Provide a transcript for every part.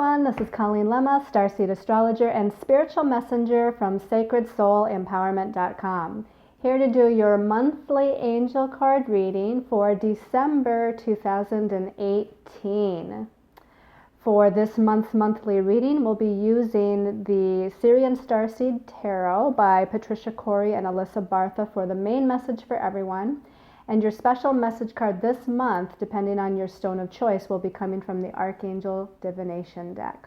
everyone, this is Colleen Lemma, Starseed Astrologer and Spiritual Messenger from SacredSoulEmpowerment.com. Here to do your monthly angel card reading for December 2018. For this month's monthly reading, we'll be using the Sirian StarSeed Tarot by Patricia Corey and Alyssa Bartha for the main message for everyone. And your special message card this month, depending on your stone of choice, will be coming from the Archangel Divination deck.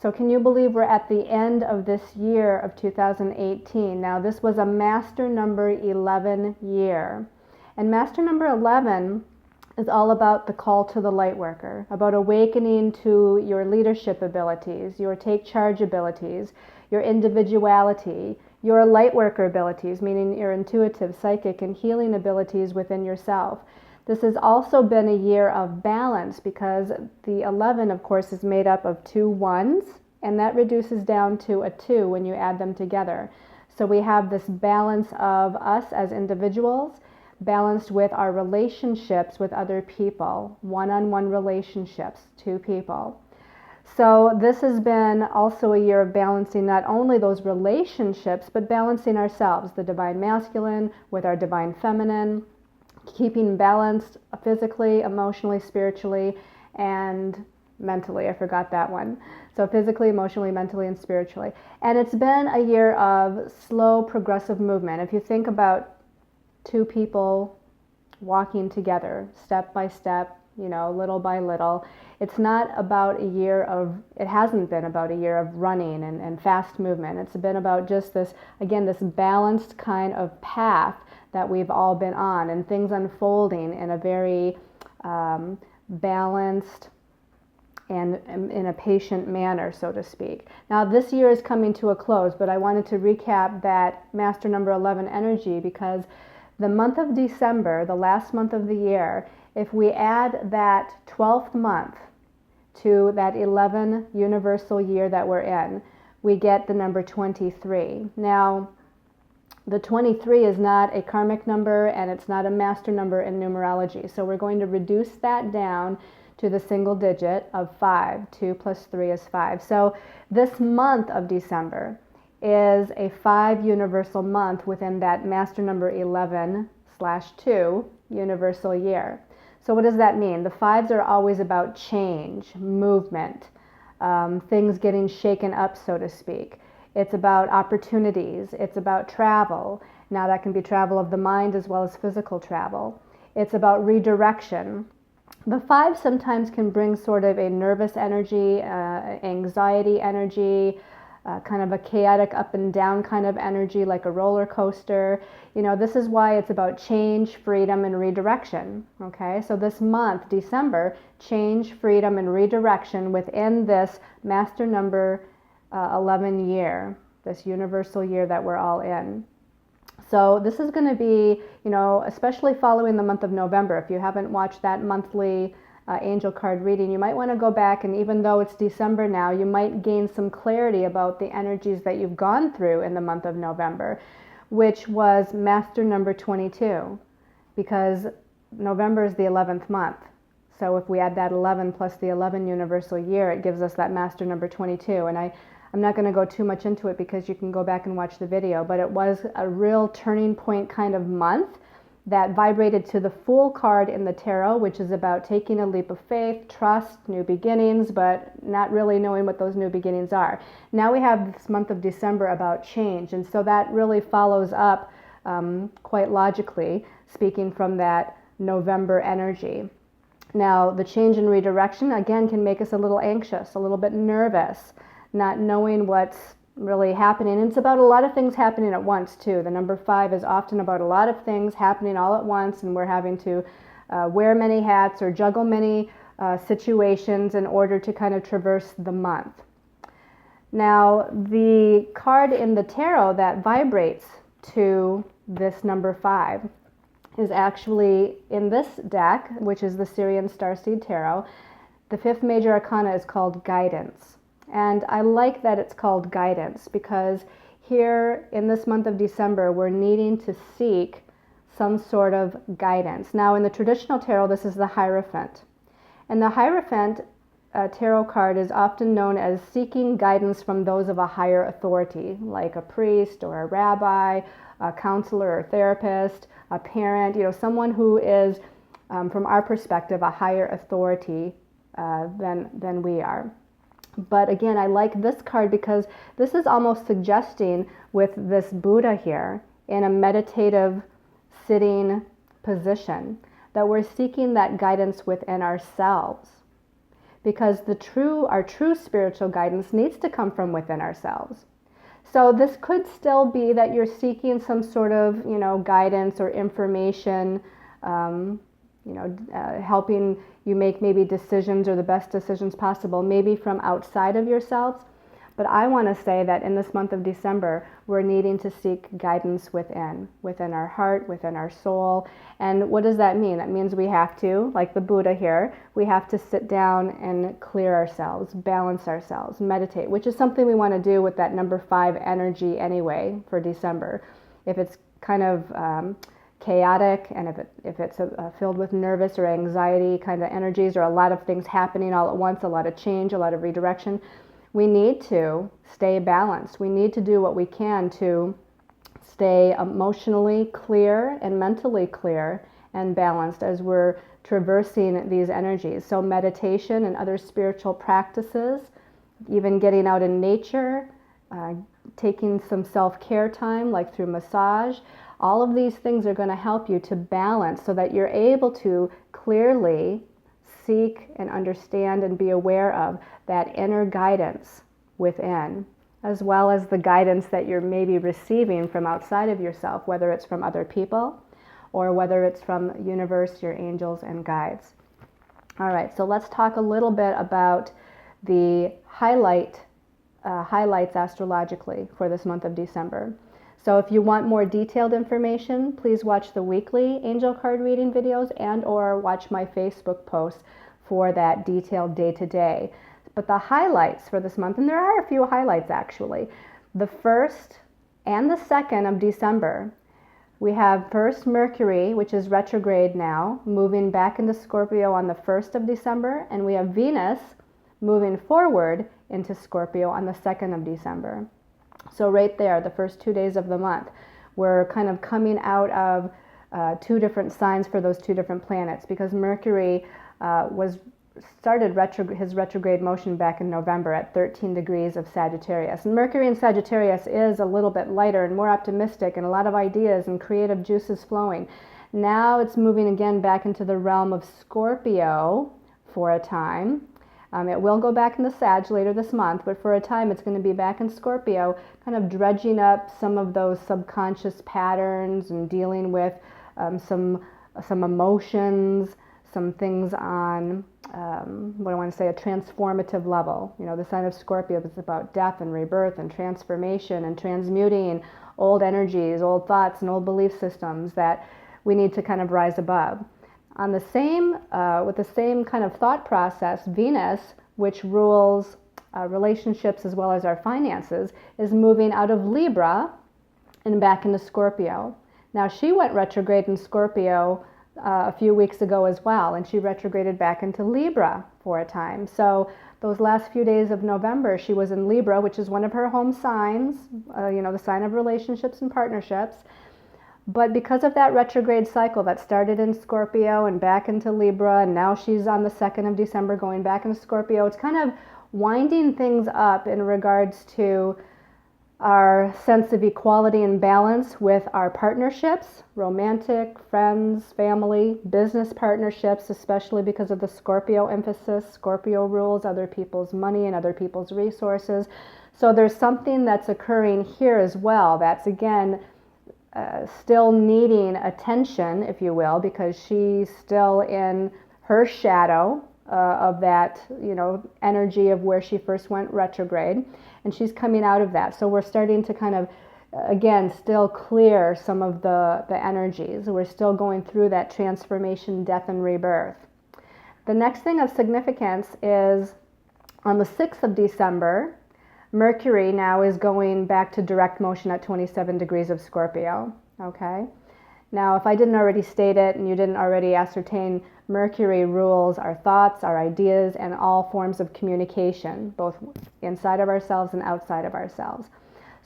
So can you believe we're at the end of this year of 2018? Now, this was a Master number 11 year. And Master number 11 is all about the call to the light worker, about awakening to your leadership abilities, your take charge abilities, your individuality, your light worker abilities, meaning your intuitive, psychic, and healing abilities within yourself. This has also been a year of balance because the 11, of course, is made up of two ones, and that reduces down to a 2 when you add them together. So we have this balance of us as individuals, balanced with our relationships with other people, one-on-one relationships, two people. So this has been also a year of balancing not only those relationships, but balancing ourselves, the divine masculine with our divine feminine, keeping balanced physically, emotionally, spiritually, and mentally. I forgot that one. So physically, emotionally, mentally, and spiritually. And it's been a year of slow, progressive movement. If you think about two people walking together, step by step, little by little. It's not about a year of, it hasn't been about a year of running and fast movement. It's been about just this, again, this balanced kind of path that we've all been on, and things unfolding in a very balanced and in a patient manner, so to speak. Now, this year is coming to a close, but I wanted to recap that Master number 11 energy because the month of December, the last month of the year, if we add that 12th month to that 11 universal year that we're in, we get the number 23. Now, the 23 is not a karmic number and it's not a master number in numerology. So we're going to reduce that down to the single digit of 5. 2 plus 3 is 5. So this month of December is a 5 universal month within that master number 11/2 universal year. So what does that mean? The 5s are always about change, movement, things getting shaken up, so to speak. It's about opportunities. It's about travel. Now that can be travel of the mind as well as physical travel. It's about redirection. The 5 sometimes can bring sort of a nervous energy, anxiety energy, kind of a chaotic up and down kind of energy, like a roller coaster. This is why it's about change, freedom, and redirection. Okay, so this month, December, change, freedom, and redirection within this master number 11 year, this universal year that we're all in. So this is going to be, especially following the month of November. If you haven't watched that monthly angel card reading, you might want to go back, and even though it's December now, you might gain some clarity about the energies that you've gone through in the month of November, which was master number 22, because November is the 11th month. So if we add that 11 plus the 11 universal year, it gives us that master number 22. And I'm not going to go too much into it because you can go back and watch the video, but it was a real turning point kind of month that vibrated to the Fool card in the tarot, which is about taking a leap of faith, trust, new beginnings, but not really knowing what those new beginnings are. Now we have this month of December about change, and so that really follows up quite logically, speaking from that November energy. Now, the change and redirection, again, can make us a little anxious, a little bit nervous, not knowing what's really happening. And it's about a lot of things happening at once too. The number 5 is often about a lot of things happening all at once, and we're having to wear many hats or juggle many situations in order to kind of traverse the month. Now, the card in the tarot that vibrates to this number 5 is actually in this deck, which is the Sirian StarSeed Tarot. The 5th Major Arcana is called Guidance. And I like that it's called Guidance because here in this month of December, we're needing to seek some sort of guidance. Now, in the traditional tarot, this is the Heirophant. And the Heirophant tarot card is often known as seeking guidance from those of a higher authority, like a priest or a rabbi, a counselor or therapist, a parent, someone who is, from our perspective, a higher authority than we are. But again, I like this card because this is almost suggesting with this Buddha here in a meditative sitting position that we're seeking that guidance within ourselves. Because our true spiritual guidance needs to come from within ourselves. So this could still be that you're seeking some sort of, guidance or information, helping you make maybe decisions or the best decisions possible, maybe from outside of yourselves. But I want to say that in this month of December, we're needing to seek guidance within our heart, within our soul. And what does that mean? That means we have to, like the Buddha here, we have to sit down and clear ourselves, balance ourselves, meditate, which is something we want to do with that number 5 energy anyway for December. If it's kind of chaotic, and if it's filled with nervous or anxiety kind of energies, or a lot of things happening all at once, a lot of change, a lot of redirection, we need to stay balanced. We need to do what we can to stay emotionally clear and mentally clear and balanced as we're traversing these energies. So meditation and other spiritual practices, even getting out in nature, taking some self-care time like through massage, all of these things are going to help you to balance so that you're able to clearly seek and understand and be aware of that inner guidance within, as well as the guidance that you're maybe receiving from outside of yourself, whether it's from other people or whether it's from universe, your angels and guides. All right, so let's talk a little bit about the highlights astrologically for this month of December. So if you want more detailed information, please watch the weekly angel card reading videos and or watch my Facebook posts for that detailed day-to-day. But the highlights for this month, and there are a few highlights actually, the 1st and the 2nd of December, we have first Mercury, which is retrograde now, moving back into Scorpio on the 1st of December, and we have Venus moving forward into Scorpio on the 2nd of December. So right there, the first 2 days of the month, we're kind of coming out of 2 different signs for those 2 different planets, because Mercury started his retrograde motion back in November at 13 degrees of Sagittarius. And Mercury in Sagittarius is a little bit lighter and more optimistic and a lot of ideas and creative juices flowing. Now it's moving again back into the realm of Scorpio for a time. It will go back into Sag later this month, but for a time it's going to be back in Scorpio, kind of dredging up some of those subconscious patterns and dealing with some emotions, some things on, what I want to say, a transformative level. The sign of Scorpio is about death and rebirth and transformation and transmuting old energies, old thoughts, and old belief systems that we need to kind of rise above. On the same, with the same kind of thought process, Venus, which rules relationships as well as our finances, is moving out of Libra and back into Scorpio. Now, she went retrograde in Scorpio a few weeks ago as well, and she retrograded back into Libra for a time. So those last few days of November, she was in Libra, which is one of her home signs, the sign of relationships and partnerships. But because of that retrograde cycle that started in Scorpio and back into Libra, and now she's on the 2nd of December going back into Scorpio, it's kind of winding things up in regards to our sense of equality and balance with our partnerships, romantic, friends, family, business partnerships, especially because of the Scorpio emphasis. Scorpio rules other people's money and other people's resources. So there's something that's occurring here as well that's, again, still needing attention, if you will, because she's still in her shadow of that, energy of where she first went retrograde, and she's coming out of that. So we're starting to kind of, again, still clear some of the energies. We're still going through that transformation, death, and rebirth. The next thing of significance is on the 6th of December, Mercury now is going back to direct motion at 27 degrees of Scorpio, okay? Now, if I didn't already state it and you didn't already ascertain, Mercury rules our thoughts, our ideas, and all forms of communication, both inside of ourselves and outside of ourselves.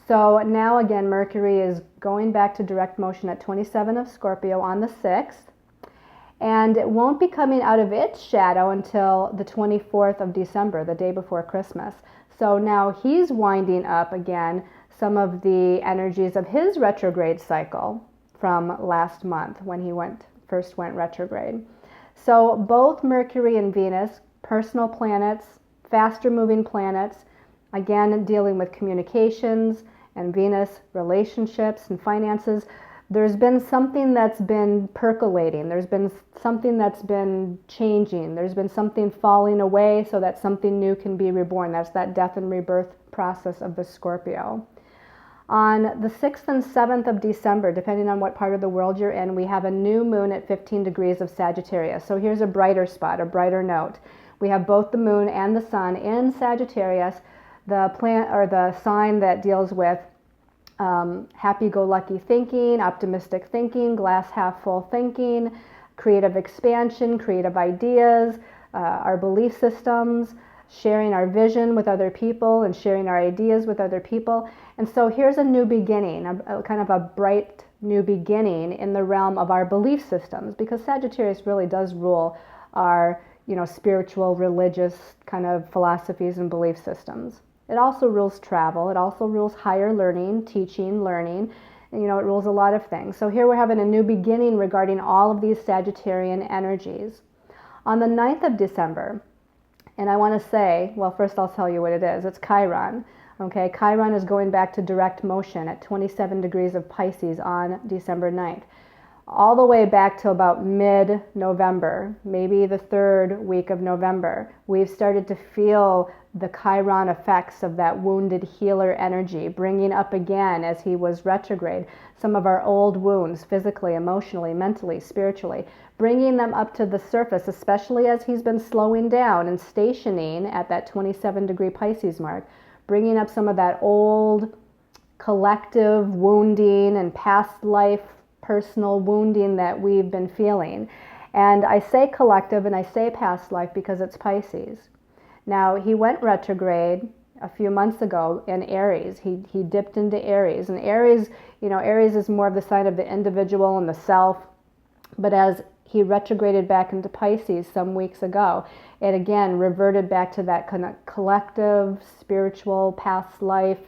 So now again, Mercury is going back to direct motion at 27 of Scorpio on the 6th. And it won't be coming out of its shadow until the 24th of December, the day before Christmas. So now he's winding up again some of the energies of his retrograde cycle from last month when he first went retrograde. So both Mercury and Venus, personal planets, faster moving planets, again dealing with communications, and Venus, relationships and finances. There's been something that's been percolating. There's been something that's been changing. There's been something falling away so that something new can be reborn. That's that death and rebirth process of the Scorpio. On the 6th and 7th of December, depending on what part of the world you're in, we have a new moon at 15 degrees of Sagittarius. So here's a brighter spot, a brighter note. We have both the moon and the sun in Sagittarius, the sign that deals with happy-go-lucky thinking, optimistic thinking, glass half full thinking, creative expansion, creative ideas, our belief systems, sharing our vision with other people and sharing our ideas with other people. And so here's a new beginning, a kind of a bright new beginning in the realm of our belief systems, because Sagittarius really does rule our, spiritual, religious kind of philosophies and belief systems. It also rules travel. It also rules higher learning, teaching, learning. And, it rules a lot of things. So here we're having a new beginning regarding all of these Sagittarian energies. On the 9th of December, and I want to say, well, first I'll tell you what it is. It's Chiron. Okay, Chiron is going back to direct motion at 27 degrees of Pisces on December 9th. All the way back to about mid-November, maybe the third week of November, we've started to feel the Chiron effects of that wounded healer energy, bringing up again as he was retrograde some of our old wounds, physically, emotionally, mentally, spiritually, bringing them up to the surface, especially as he's been slowing down and stationing at that 27 degree Pisces mark, bringing up some of that old collective wounding and past life personal wounding that we've been feeling. And I say collective and I say past life because it's Pisces. Now, he went retrograde a few months ago in Aries. He dipped into Aries. And Aries, Aries is more of the sign of the individual and the self. But as he retrograded back into Pisces some weeks ago, it again reverted back to that kind of collective, spiritual, past life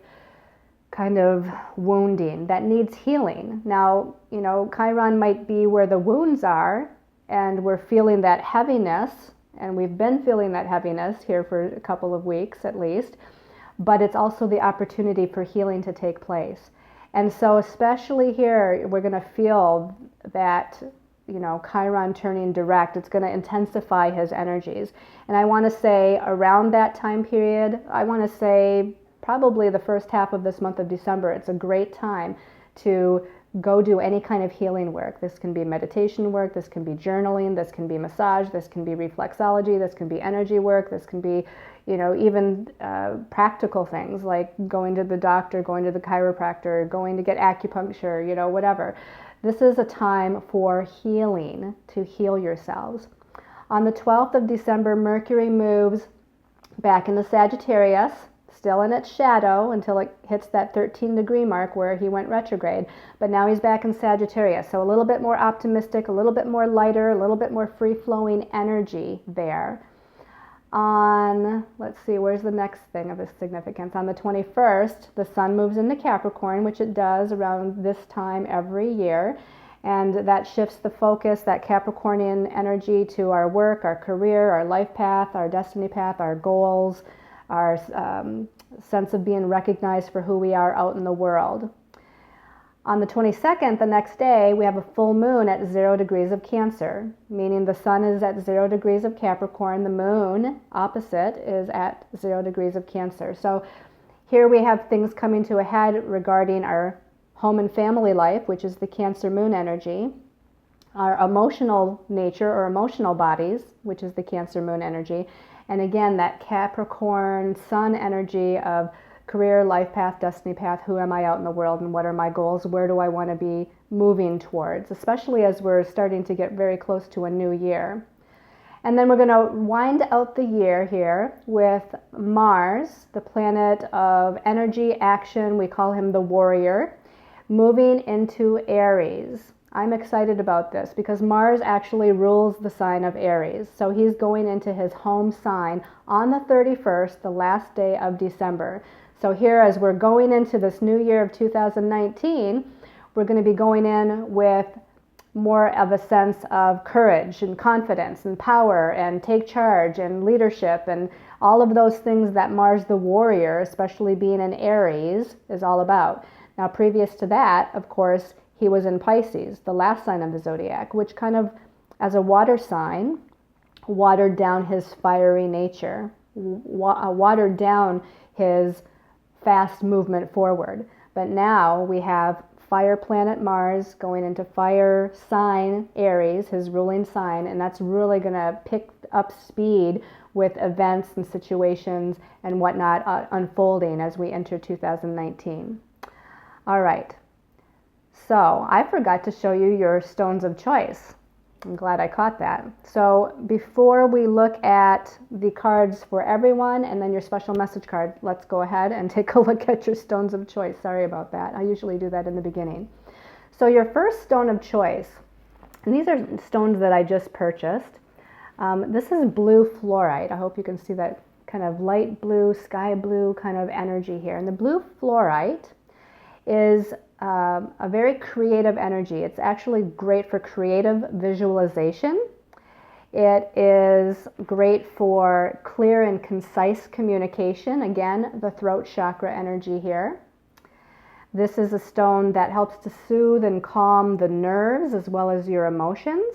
kind of wounding that needs healing. Now, Chiron might be where the wounds are, and we're feeling that heaviness, and we've been feeling that heaviness here for a couple of weeks at least, but it's also the opportunity for healing to take place. And so especially here, we're going to feel that, Chiron turning direct. It's going to intensify his energies. And I want to say around that time period, I want to say probably the first half of this month of December, it's a great time to go do any kind of healing work. This can be meditation work, this can be journaling, this can be massage, this can be reflexology, this can be energy work, this can be, even practical things like going to the doctor, going to the chiropractor, going to get acupuncture, whatever. This is a time for healing, to heal yourselves. On the 12th of December, Mercury moves back into Sagittarius, still in its shadow until it hits that 13 degree mark where he went retrograde. But now he's back in Sagittarius. So a little bit more optimistic, a little bit more lighter, a little bit more free-flowing energy there. Let's see, where's the next thing of significance? On the 21st, the sun moves into Capricorn, which it does around this time every year. And that shifts the focus, that Capricornian energy, to our work, our career, our life path, our destiny path, our goals, our sense of being recognized for who we are out in the world. On the 22nd, the next day, we have a full moon at 0 degrees of Cancer, meaning the sun is at 0 degrees of Capricorn, the moon opposite is at 0 degrees of Cancer. So here we have things coming to a head regarding our home and family life, which is the Cancer moon energy, our emotional nature or emotional bodies, which is the Cancer moon energy, and again, that Capricorn sun energy of career, life path, destiny path, who am I out in the world and what are my goals? Where do I want to be moving towards? Especially as we're starting to get very close to a new year. And then we're going to wind out the year here with Mars, the planet of energy, action. We call him the warrior, moving into Aries. I'm excited about this because Mars actually rules the sign of Aries. So he's going into his home sign on the 31st, the last day of December. So here, as we're going into this new year of 2019, we're going to be going in with more of a sense of courage and confidence and power and take charge and leadership and all of those things that Mars the warrior, especially being in Aries, is all about. Now, previous to that, of course, he was in Pisces, the last sign of the zodiac, which kind of, as a water sign, watered down his fiery nature, watered down his fast movement forward. But now we have fire planet Mars going into fire sign Aries, his ruling sign, and that's really going to pick up speed with events and situations and whatnot unfolding as we enter 2019. All right, so I forgot to show you your stones of choice. I'm glad I caught that. So before we look at the cards for everyone and then your special message card, let's go ahead and take a look at your stones of choice. Sorry about that. I usually do that in the beginning. So your first stone of choice, and these are stones that I just purchased. This is blue fluorite. I hope you can see that kind of light blue, sky blue kind of energy here. And the blue fluorite is a very creative energy. It's actually great for creative visualization. It is great for clear and concise communication. Again, the throat chakra energy here. This is a stone that helps to soothe and calm the nerves as well as your emotions.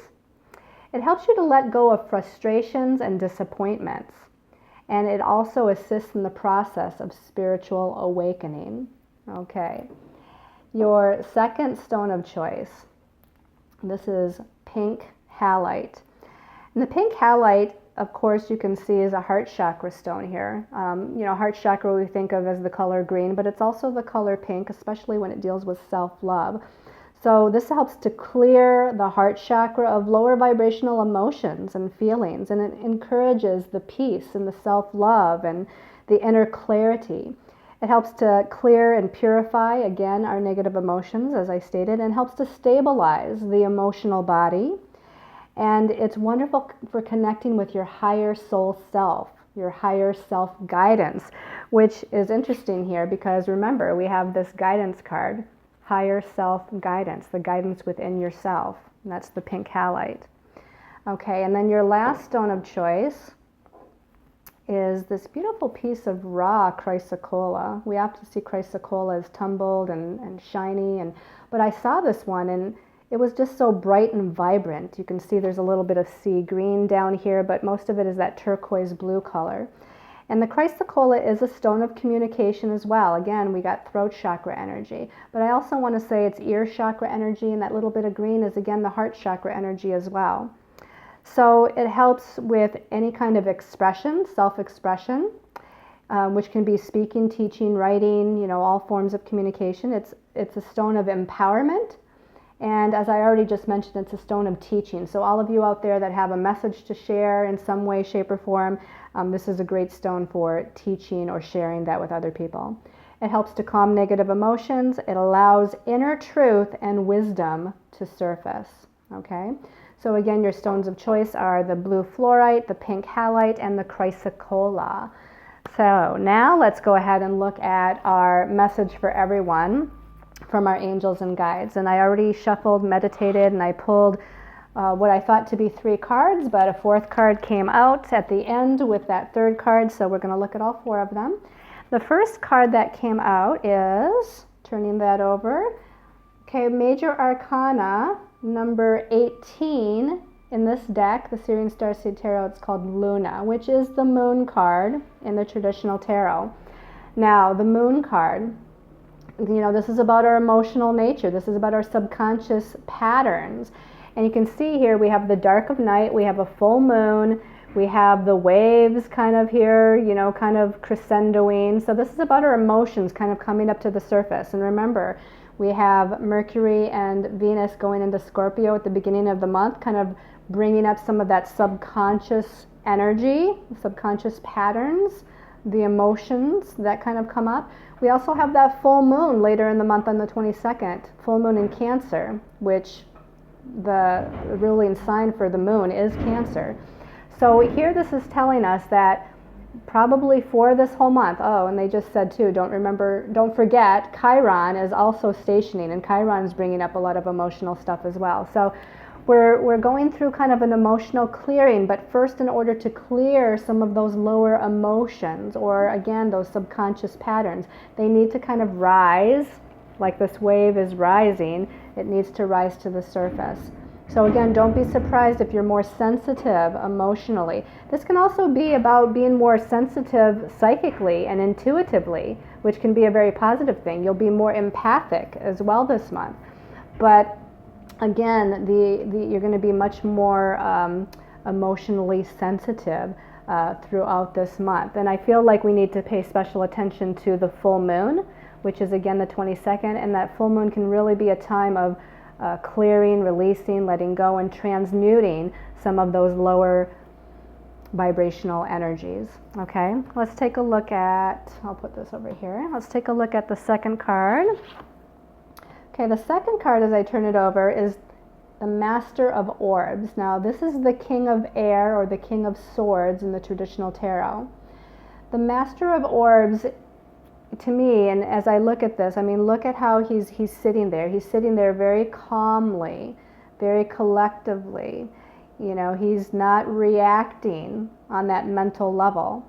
It helps you to let go of frustrations and disappointments. And it also assists in the process of spiritual awakening. Okay. Your second stone of choice, this is pink halite. And the pink halite, of course, you can see is a heart chakra stone here. Heart chakra we think of as the color green, but it's also the color pink, especially when it deals with self-love. So this helps to clear the heart chakra of lower vibrational emotions and feelings, and it encourages the peace and the self-love and the inner clarity. It helps to clear and purify, again, our negative emotions, as I stated, and helps to stabilize the emotional body. And it's wonderful for connecting with your higher soul self, your higher self guidance, which is interesting here because remember, we have this guidance card, higher self guidance, the guidance within yourself. And that's the pink halite. Okay, and then your last stone of choice is this beautiful piece of raw chrysocolla. We often see chrysocolla as tumbled and shiny, but I saw this one and it was just so bright and vibrant. You can see there's a little bit of sea green down here, but most of it is that turquoise blue color. And the chrysocolla is a stone of communication as well. Again, we got throat chakra energy, but I also want to say it's ear chakra energy, and that little bit of green is again the heart chakra energy as well. So it helps with any kind of expression, self-expression, which can be speaking, teaching, writing, all forms of communication. It's a stone of empowerment. And as I already just mentioned, it's a stone of teaching. So all of you out there that have a message to share in some way, shape, or form, this is a great stone for teaching or sharing that with other people. It helps to calm negative emotions. It allows inner truth and wisdom to surface. Okay? So again, your stones of choice are the blue fluorite, the pink halite, and the chrysocolla. So now let's go ahead and look at our message for everyone from our angels and guides. And I already shuffled, meditated, and I pulled what I thought to be 3 cards, but a 4th card came out at the end with that 3rd card, so we're going to look at all 4 of them. The first card that came out is, turning that over, okay, Major Arcana, number 18 in this deck, the Sirian StarSeed Tarot. It's called Luna, which is the moon card in the traditional tarot. Now, the moon card, this is about our emotional nature. This is about our subconscious patterns. And you can see here we have the dark of night, we have a full moon, we have the waves kind of here, kind of crescendoing. So this is about our emotions kind of coming up to the surface. And remember, we have Mercury and Venus going into Scorpio at the beginning of the month, kind of bringing up some of that subconscious energy, subconscious patterns, the emotions that kind of come up. We also have that full moon later in the month on the 22nd, full moon in Cancer, which the ruling sign for the moon is Cancer. So here this is telling us that probably for this whole month, oh, and they just said too, don't forget, Chiron is also stationing, and Chiron is bringing up a lot of emotional stuff as well. So we're going through kind of an emotional clearing, but first, in order to clear some of those lower emotions, or again, those subconscious patterns, they need to kind of rise, like this wave is rising, it needs to rise to the surface. So again, don't be surprised if you're more sensitive emotionally. This can also be about being more sensitive psychically and intuitively, which can be a very positive thing. You'll be more empathic as well this month. But again, you're going to be much more emotionally sensitive throughout this month. And I feel like we need to pay special attention to the full moon, which is again the 22nd, and that full moon can really be a time of clearing, releasing, letting go, and transmuting some of those lower vibrational energies. Okay, let's take a look at, I'll put this over here, let's take a look at the second card. Okay, the second card as I turn it over is the Master of Orbs. Now this is the King of Air, or the King of Swords in the traditional tarot. The Master of Orbs, to me, and as I look at this, I mean, look at how he's sitting there. He's sitting there very calmly, very collectively. You know, he's not reacting on that mental level.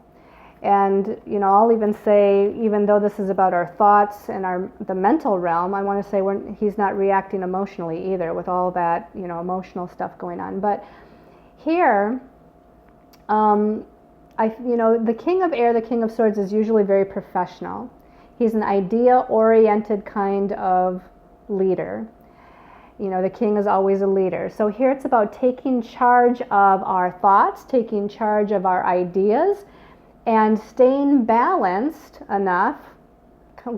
And, you know, I'll even say, even though this is about our thoughts and the mental realm, I want to say he's not reacting emotionally either, with all that, you know, emotional stuff going on. But here, the King of Air, the King of Swords, is usually very professional. He's an idea-oriented kind of leader. You know, the king is always a leader. So here it's about taking charge of our thoughts, taking charge of our ideas, and staying balanced enough,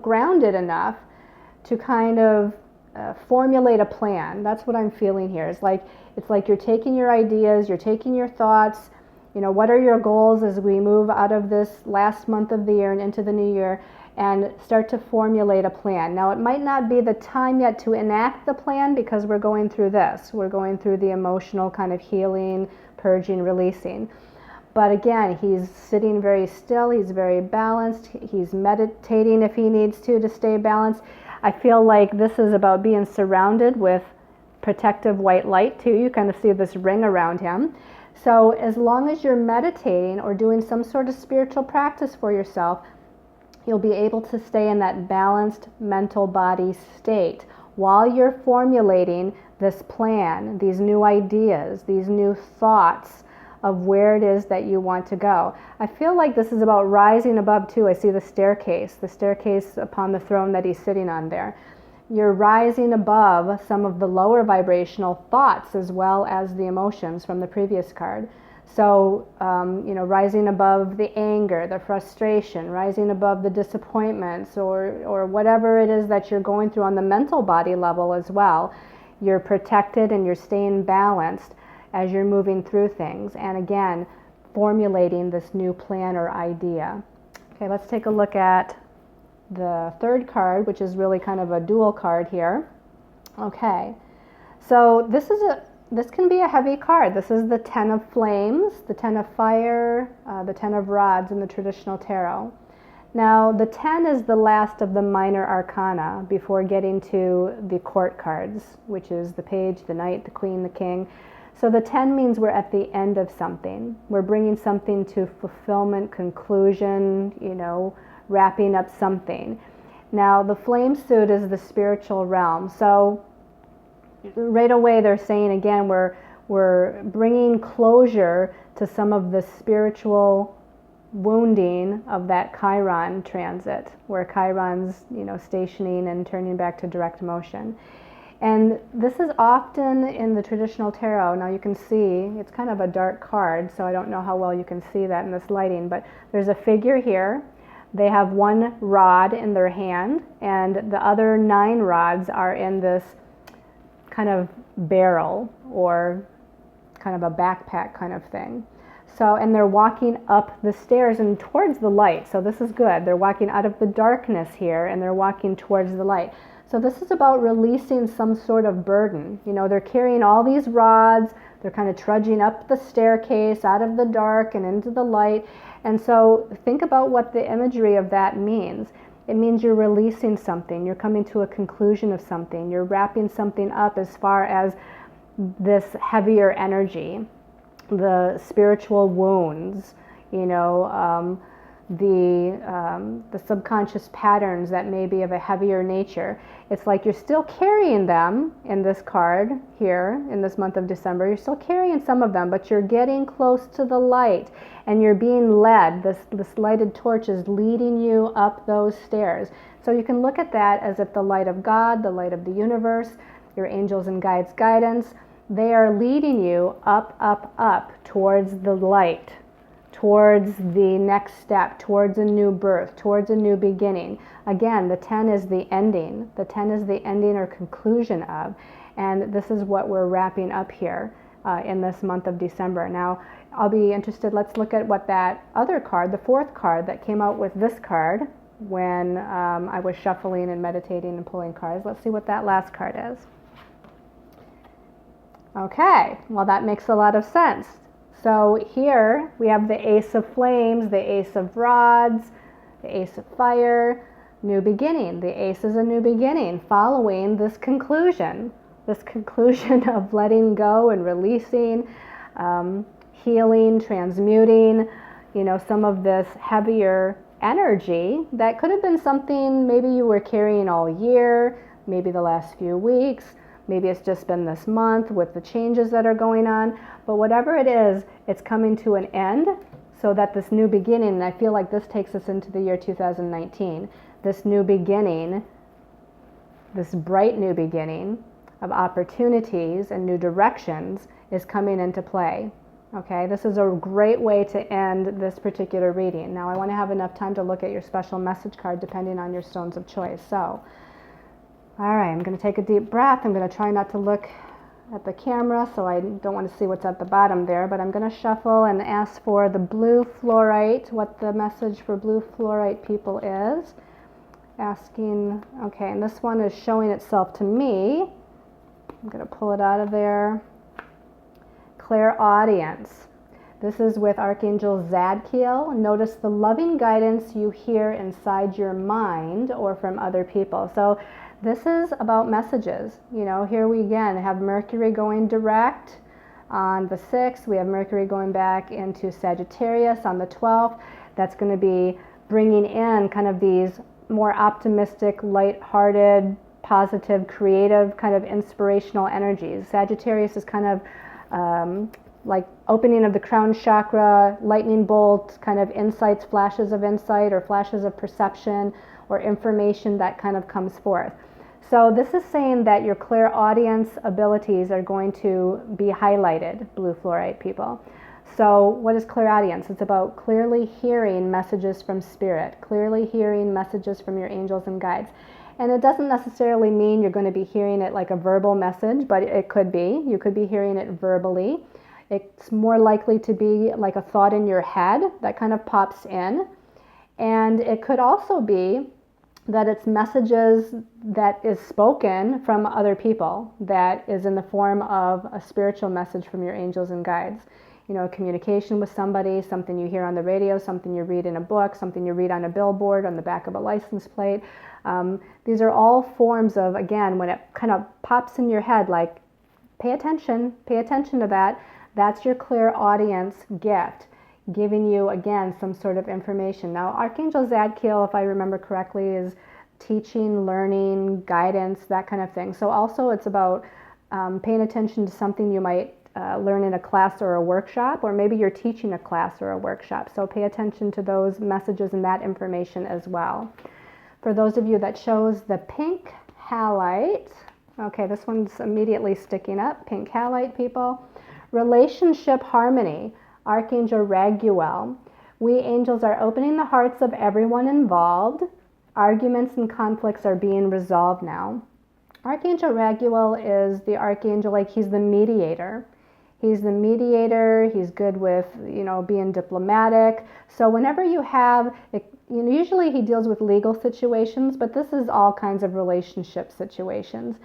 grounded enough to kind of formulate a plan. That's what I'm feeling here. It's like you're taking your ideas, you're taking your thoughts. You know, what are your goals as we move out of this last month of the year and into the new year, and start to formulate a plan. Now, it might not be the time yet to enact the plan because we're going through this. We're going through the emotional kind of healing, purging, releasing. But again, he's sitting very still, he's very balanced, he's meditating if he needs to stay balanced. I feel like this is about being surrounded with protective white light too. You kind of see this ring around him. So as long as you're meditating or doing some sort of spiritual practice for yourself, you'll be able to stay in that balanced mental body state while you're formulating this plan, these new ideas, these new thoughts of where it is that you want to go. I feel like this is about rising above too. I see the staircase upon the throne that he's sitting on there. You're rising above some of the lower vibrational thoughts as well as the emotions from the previous card. So, rising above the anger, the frustration, rising above the disappointments, or whatever it is that you're going through on the mental body level as well. You're protected and you're staying balanced as you're moving through things. And again, formulating this new plan or idea. Okay, let's take a look at the third card, which is really kind of a dual card here. Okay, so this can be a heavy card. This is the Ten of Flames, the Ten of Fire, the Ten of Rods in the traditional tarot. Now, the 10 is the last of the minor arcana before getting to the court cards, which is the Page, the Knight, the Queen, the King. So the 10 means we're at the end of something. We're bringing something to fulfillment, conclusion, wrapping up something. Now, the flame suit is the spiritual realm. So right away they're saying, again, we're bringing closure to some of the spiritual wounding of that Chiron transit, where Chiron's, stationing and turning back to direct motion. And this is often in the traditional tarot. Now you can see, it's kind of a dark card, so I don't know how well you can see that in this lighting, but there's a figure here. They have one rod in their hand, and the other 9 rods are in this kind of barrel, or kind of a backpack kind of thing. So, and they're walking up the stairs and towards the light. So this is good. They're walking out of the darkness here and they're walking towards the light. So this is about releasing some sort of burden. You know, they're carrying all these rods. They're kind of trudging up the staircase out of the dark and into the light. And so think about what the imagery of that means. It means you're releasing something. You're coming to a conclusion of something. You're wrapping something up as far as this heavier energy, the spiritual wounds, you know, the subconscious patterns that may be of a heavier nature. It's like you're still carrying them in this card here in this month of December. You're still carrying some of them, but you're getting close to the light and you're being led. This lighted torch is leading you up those stairs. So you can look at that as if the light of God, the light of the universe, your angels and guides guidance, they are leading you up, up, up towards the light, towards the next step, towards a new birth, towards a new beginning. Again, the 10 is the ending. The 10 is the ending or conclusion of, and this is what we're wrapping up here in this month of December. Now, I'll be interested, let's look at what that other card, the fourth card that came out with this card when I was shuffling and meditating and pulling cards. Let's see what that last card is. Okay, well that makes a lot of sense. So here we have the Ace of Flames, the Ace of Rods, the Ace of Fire, new beginning. The Ace is a new beginning following this conclusion of letting go and releasing, healing, transmuting, you know, some of this heavier energy that could have been something maybe you were carrying all year, maybe the last few weeks. Maybe it's just been this month with the changes that are going on. But whatever it is, it's coming to an end so that this new beginning, and I feel like this takes us into the year 2019, this new beginning, this bright new beginning of opportunities and new directions is coming into play. Okay, this is a great way to end this particular reading. Now I want to have enough time to look at your special message card depending on your stones of choice. So, all right, I'm going to take a deep breath. I'm going to try not to look at the camera, so I don't want to see what's at the bottom there, but I'm going to shuffle and ask for the blue fluorite, what the message for blue fluorite people is. Asking, okay, and this one is showing itself to me. I'm going to pull it out of there. Clairaudience. This is with Archangel Zadkiel. Notice the loving guidance you hear inside your mind or from other people. So this is about messages. You know, here we again have Mercury going direct on the 6th. We have Mercury going back into Sagittarius on the 12th. That's going to be bringing in kind of these more optimistic, light-hearted, positive, creative, kind of inspirational energies. Sagittarius is kind of like opening of the crown chakra, lightning bolt, kind of insights, flashes of insight or flashes of perception or information that kind of comes forth. So this is saying that your clairaudience abilities are going to be highlighted, blue fluorite people. So what is clairaudience? It's about clearly hearing messages from spirit, clearly hearing messages from your angels and guides. And it doesn't necessarily mean you're going to be hearing it like a verbal message, but it could be. You could be hearing it verbally. It's more likely to be like a thought in your head that kind of pops in. And it could also be that it's messages that is spoken from other people, that is in the form of a spiritual message from your angels and guides. You know, communication with somebody, something you hear on the radio, something you read in a book, something you read on a billboard, on the back of a license plate. These are all forms of, again, when it kind of pops in your head, like, pay attention to that. That's your clairaudience gift, giving you, again, some sort of information. Now, Archangel Zadkiel, if I remember correctly, is teaching, learning, guidance, that kind of thing. So also it's about paying attention to something you might learn in a class or a workshop, or maybe you're teaching a class or a workshop. So pay attention to those messages and that information as well. For those of you that chose the pink halite, okay, this one's immediately sticking up, pink halite people. Relationship harmony, Archangel Raguel. We angels are opening the hearts of everyone involved. Arguments and conflicts are being resolved now. Archangel Raguel is the archangel, like he's the mediator. He's the mediator. He's good with, being diplomatic. So whenever you have, usually he deals with legal situations, but this is all kinds of relationship situations.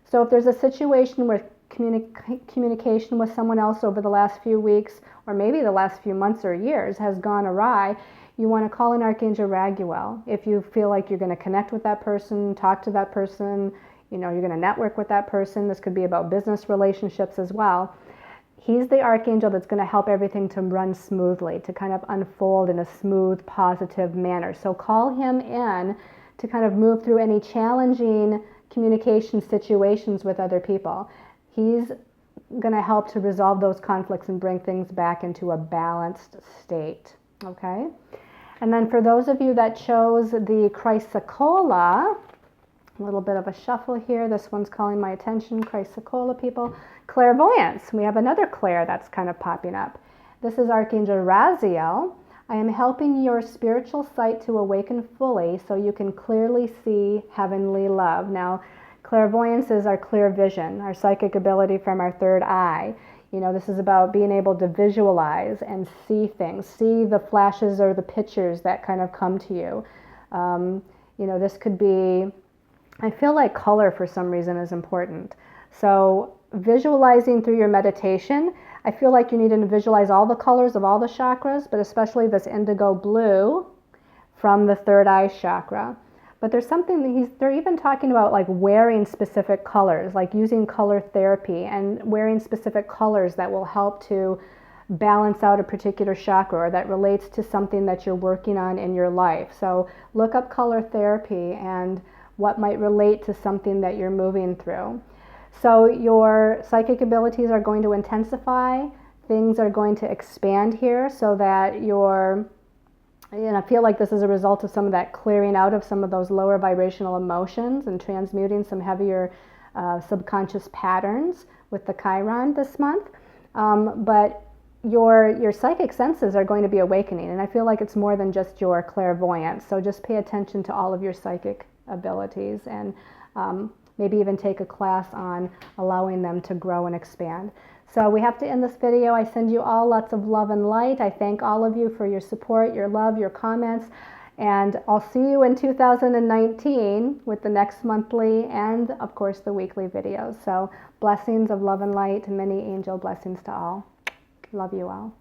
So if there's a situation where communication with someone else over the last few weeks, or maybe the last few months or years, has gone awry, you want to call in Archangel Raguel. If you feel like you're going to connect with that person, talk to that person, you're going to network with that person. This could be about business relationships as well. He's the archangel that's going to help everything to run smoothly, to kind of unfold in a smooth, positive manner. So call him in to kind of move through any challenging communication situations with other people. He's going to help to resolve those conflicts and bring things back into a balanced state. Okay? And then for those of you that chose the Chrysocolla, a little bit of a shuffle here. This one's calling my attention. Chrysocolla people. Clairvoyance. We have another Claire that's kind of popping up. This is Archangel Raziel. I am helping your spiritual sight to awaken fully so you can clearly see heavenly love. Now, clairvoyance is our clear vision, our psychic ability from our third eye. This is about being able to visualize and see things, see the flashes or the pictures that kind of come to you. This could be, I feel like color for some reason is important. So visualizing through your meditation, I feel like you need to visualize all the colors of all the chakras, but especially this indigo blue from the third eye chakra. But there's something they're even talking about, like wearing specific colors, like using color therapy and wearing specific colors that will help to balance out a particular chakra or that relates to something that you're working on in your life. So look up color therapy and what might relate to something that you're moving through. So your psychic abilities are going to intensify, things are going to expand here so that I feel like this is a result of some of that clearing out of some of those lower vibrational emotions and transmuting some heavier subconscious patterns with the Chiron this month. But your psychic senses are going to be awakening, and I feel like it's more than just your clairvoyance. So just pay attention to all of your psychic abilities and maybe even take a class on allowing them to grow and expand. So we have to end this video. I send you all lots of love and light. I thank all of you for your support, your love, your comments, and I'll see you in 2019 with the next monthly and, of course, the weekly videos. So blessings of love and light, many angel blessings to all. Love you all.